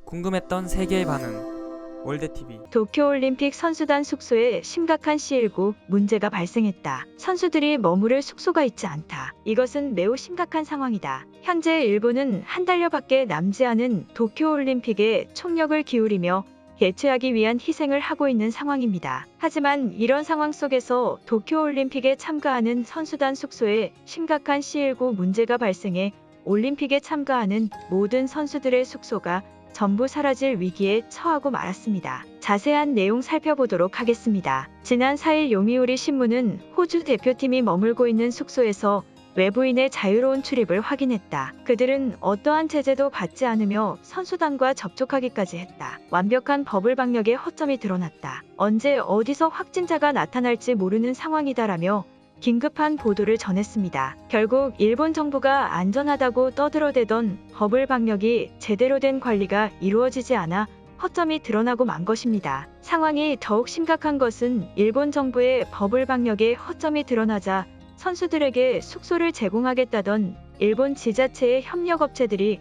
궁금했던 세계의 반응. 월드TV. 도쿄올림픽 선수단 숙소에 심각한 C19 문제가 발생했다. 선수들이 머무를 숙소가 있지 않다. 이것은 매우 심각한 상황이다. 현재 일본은 한 달여밖에 남지 않은 도쿄올림픽에 총력을 기울이며 개최하기 위한 희생을 하고 있는 상황입니다. 하지만 이런 상황 속에서 도쿄올림픽에 참가하는 선수단 숙소에 심각한 C19 문제가 발생해 올림픽에 참가하는 모든 선수들의 숙소가 전부 사라질 위기에 처하고 말았습니다. 자세한 내용 살펴보도록 하겠습니다. 지난 4일 요미우리 신문은 호주 대표팀이 머물고 있는 숙소에서 외부인의 자유로운 출입을 확인했다. 그들은 어떠한 제재도 받지 않으며 선수단과 접촉하기까지 했다. 완벽한 버블 방역에 허점이 드러났다. 언제 어디서 확진자가 나타날지 모르는 상황이다라며 긴급한 보도를 전했습니다. 결국 일본 정부가 안전하다고 떠들어대던 버블 방역이 제대로 된 관리가 이루어지지 않아 허점이 드러나고 만 것입니다. 상황이 더욱 심각한 것은 일본 정부의 버블 방역에 허점이 드러나자 선수들에게 숙소를 제공하겠다던 일본 지자체의 협력업체들이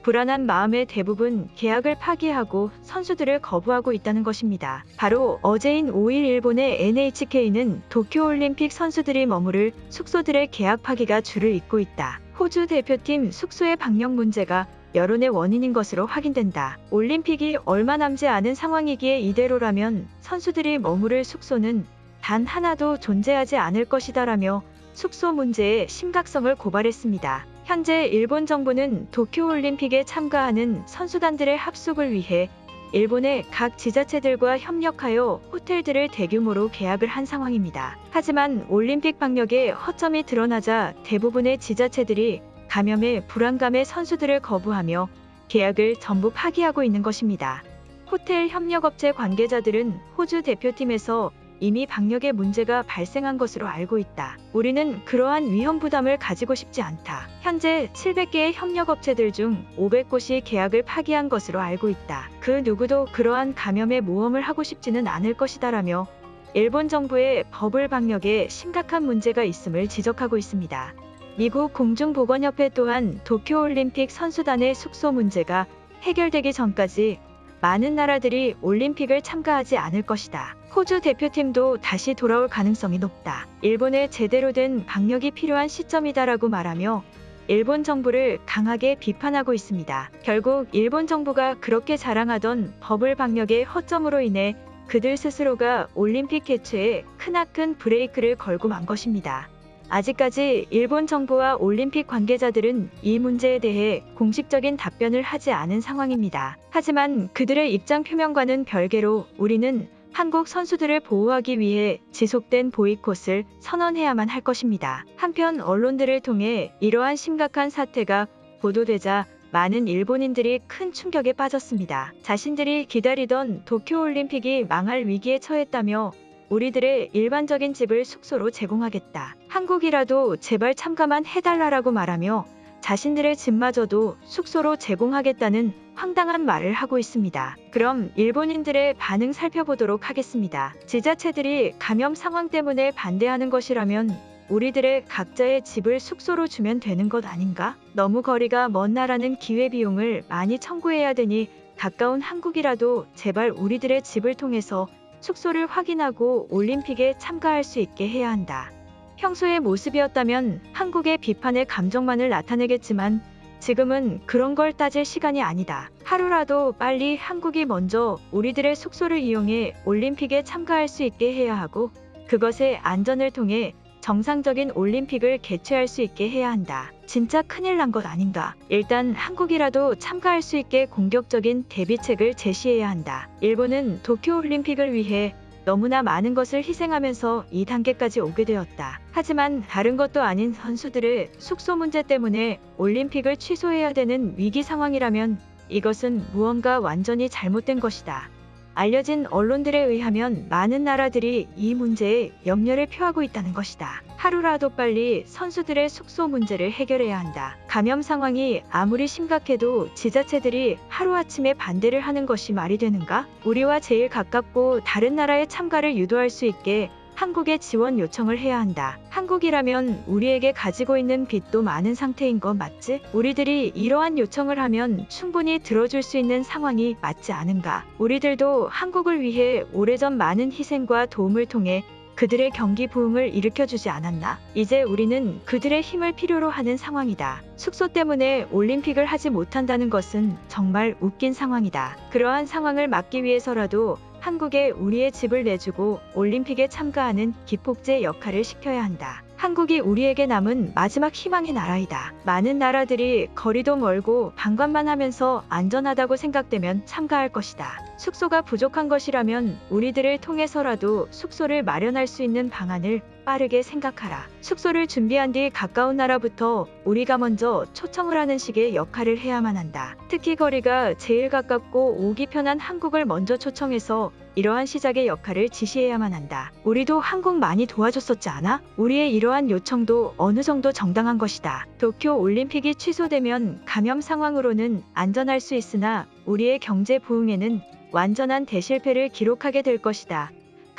불안한 마음에 대부분 계약을 파기하고 선수들을 거부하고 있다는 것입니다. 바로 어제인 5일 일본의 NHK는 도쿄올림픽 선수들이 머무를 숙소들의 계약 파기가 줄을 잇고 있다. 호주 대표팀 숙소의 방역 문제가 여론의 원인인 것으로 확인된다. 올림픽이 얼마 남지 않은 상황이기에 이대로라면 선수들이 머무를 숙소는 단 하나도 존재하지 않을 것이다라며 숙소 문제의 심각성을 고발했습니다. 현재 일본 정부는 도쿄올림픽에 참가하는 선수단들의 합숙을 위해 일본의 각 지자체들과 협력하여 호텔들을 대규모로 계약을 한 상황입니다. 하지만 올림픽 방역에 허점이 드러나자 대부분의 지자체들이 감염의 불안감에 선수들을 거부하며 계약을 전부 파기하고 있는 것입니다. 호텔 협력업체 관계자들은 호주 대표팀에서 이미 방역에 문제가 발생한 것으로 알고 있다. 우리는 그러한 위험 부담을 가지고 싶지 않다. 현재 700개의 협력업체들 중 500곳이 계약을 파기한 것으로 알고 있다. 그 누구도 그러한 감염의 모험을 하고 싶지는 않을 것이다라며 일본 정부의 버블 방역에 심각한 문제가 있음을 지적하고 있습니다. 미국 공중보건협회 또한 도쿄올림픽 선수단의 숙소 문제가 해결되기 전까지 많은 나라들이 올림픽을 참가하지 않을 것이다. 호주 대표팀도 다시 돌아올 가능성이 높다. 일본의 제대로 된 방역이 필요한 시점이다라고 말하며 일본 정부를 강하게 비판하고 있습니다. 결국 일본 정부가 그렇게 자랑하던 버블 방역의 허점으로 인해 그들 스스로가 올림픽 개최에 크나큰 브레이크를 걸고 만 것입니다. 아직까지 일본 정부와 올림픽 관계자들은 이 문제에 대해 공식적인 답변을 하지 않은 상황입니다. 하지만 그들의 입장 표명과는 별개로 우리는 한국 선수들을 보호하기 위해 지속된 보이콧을 선언해야만 할 것입니다. 한편 언론들을 통해 이러한 심각한 사태가 보도되자 많은 일본인들이 큰 충격에 빠졌습니다. 자신들이 기다리던 도쿄올림픽이 망할 위기에 처했다며 우리들의 일반적인 집을 숙소로 제공하겠다. 한국이라도 제발 참가만 해달라라고 말하며 자신들의 집마저도 숙소로 제공하겠다는 황당한 말을 하고 있습니다. 그럼 일본인들의 반응 살펴보도록 하겠습니다. 지자체들이 감염 상황 때문에 반대하는 것이라면 우리들의 각자의 집을 숙소로 주면 되는 것 아닌가? 너무 거리가 먼 나라는 기회비용을 많이 청구해야 되니 가까운 한국이라도 제발 우리들의 집을 통해서 숙소를 확인하고 올림픽에 참가할 수 있게 해야 한다. 평소의 모습이었다면 한국의 비판의 감정만을 나타내겠지만 지금은 그런 걸 따질 시간이 아니다. 하루라도 빨리 한국이 먼저 우리들의 숙소를 이용해 올림픽에 참가할 수 있게 해야 하고 그것의 안전을 통해 정상적인 올림픽을 개최할 수 있게 해야 한다. 진짜 큰일 난 것 아닌가? 일단 한국이라도 참가할 수 있게 공격적인 대비책을 제시해야 한다. 일본은 도쿄올림픽을 위해 너무나 많은 것을 희생하면서 이 단계까지 오게 되었다. 하지만 다른 것도 아닌 선수들의 숙소 문제 때문에 올림픽을 취소해야 되는 위기 상황이라면 이것은 무언가 완전히 잘못된 것이다. 알려진 언론들에 의하면 많은 나라들이 이 문제에 염려를 표하고 있다는 것이다. 하루라도 빨리 선수들의 숙소 문제를 해결해야 한다. 감염 상황이 아무리 심각해도 지자체들이 하루아침에 반대를 하는 것이 말이 되는가? 우리와 제일 가깝고 다른 나라의 참가를 유도할 수 있게 한국에 지원 요청을 해야 한다. 한국이라면 우리에게 가지고 있는 빚도 많은 상태인 거 맞지? 우리들이 이러한 요청을 하면 충분히 들어줄 수 있는 상황이 맞지 않은가? 우리들도 한국을 위해 오래전 많은 희생과 도움을 통해 그들의 경기 부흥을 일으켜주지 않았나? 이제 우리는 그들의 힘을 필요로 하는 상황이다. 숙소 때문에 올림픽을 하지 못한다는 것은 정말 웃긴 상황이다. 그러한 상황을 막기 위해서라도 한국에 우리의 집을 내주고 올림픽에 참가하는 기폭제 역할을 시켜야 한다. 한국이 우리에게 남은 마지막 희망의 나라이다. 많은 나라들이 거리도 멀고 방관만 하면서 안전하다고 생각되면 참가할 것이다. 숙소가 부족한 것이라면 우리들을 통해서라도 숙소를 마련할 수 있는 방안을 빠르게 생각하라. 숙소를 준비한 뒤 가까운 나라부터 우리가 먼저 초청을 하는 식의 역할을 해야만 한다. 특히 거리가 제일 가깝고 오기 편한 한국을 먼저 초청해서 이러한 시작의 역할을 지시해야만 한다. 우리도 한국 많이 도와줬었지 않아? 우리의 이러한 요청도 어느 정도 정당한 것이다. 도쿄 올림픽이 취소되면 감염 상황으로는 안전할 수 있으나 우리의 경제 부흥에는 완전한 대실패를 기록하게 될 것이다.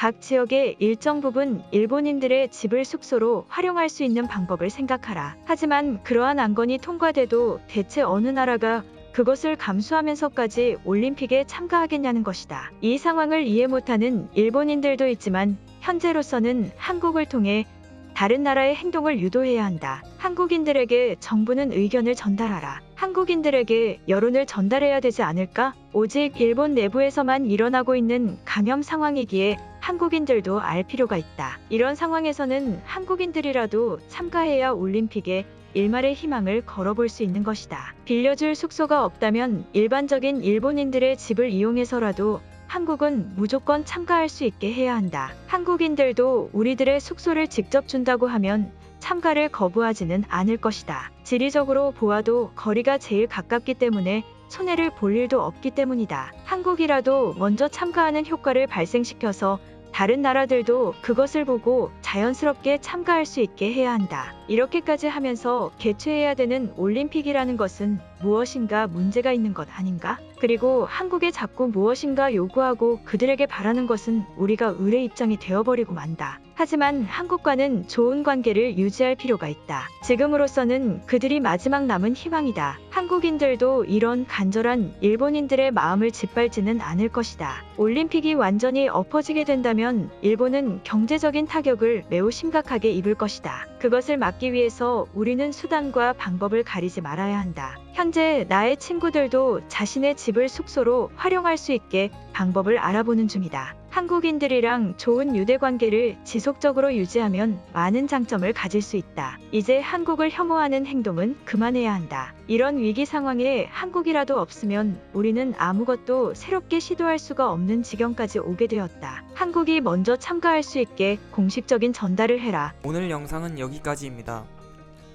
각 지역의 일정 부분 일본인들의 집을 숙소로 활용할 수 있는 방법을 생각하라. 하지만 그러한 안건이 통과돼도 대체 어느 나라가 그것을 감수하면서까지 올림픽에 참가하겠냐는 것이다. 이 상황을 이해 못하는 일본인들도 있지만 현재로서는 한국을 통해 다른 나라의 행동을 유도해야 한다. 한국인들에게 정부는 의견을 전달하라. 한국인들에게 여론을 전달해야 되지 않을까? 오직 일본 내부에서만 일어나고 있는 감염 상황이기에 한국인들도 알 필요가 있다. 이런 상황에서는 한국인들이라도 참가해야 올림픽에 일말의 희망을 걸어볼 수 있는 것이다. 빌려줄 숙소가 없다면 일반적인 일본인들의 집을 이용해서라도 한국은 무조건 참가할 수 있게 해야 한다. 한국인들도 우리들의 숙소를 직접 준다고 하면 참가를 거부하지는 않을 것이다. 지리적으로 보아도 거리가 제일 가깝기 때문에 손해를 볼 일도 없기 때문이다. 한국이라도 먼저 참가하는 효과를 발생시켜서 다른 나라들도 그것을 보고 자연스럽게 참가할 수 있게 해야 한다. 이렇게까지 하면서 개최해야 되는 올림픽이라는 것은 무엇인가 문제가 있는 것 아닌가? 그리고 한국에 자꾸 무엇인가 요구하고 그들에게 바라는 것은 우리가 의뢰 입장이 되어버리고 만다. 하지만 한국과는 좋은 관계를 유지할 필요가 있다. 지금으로서는 그들이 마지막 남은 희망이다. 한국인들도 이런 간절한 일본인들의 마음을 짓밟지는 않을 것이다. 올림픽이 완전히 엎어지게 된다면 일본은 경제적인 타격을 매우 심각하게 입을 것이다. 그것을 막기 위해서 우리는 수단과 방법을 가리지 말아야 한다. 현재 나의 친구들도 자신의 집을 숙소로 활용할 수 있게 방법을 알아보는 중이다. 한국인들이랑 좋은 유대관계를 지속적으로 유지하면 많은 장점을 가질 수 있다. 이제 한국을 혐오하는 행동은 그만해야 한다. 이런 위기 상황에 한국이라도 없으면 우리는 아무것도 새롭게 시도할 수가 없는 지경까지 오게 되었다. 한국이 먼저 참가할 수 있게 공식적인 전달을 해라. 오늘 영상은 여기까지입니다.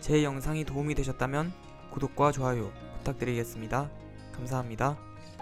제 영상이 도움이 되셨다면 구독과 좋아요 부탁드리겠습니다. 감사합니다.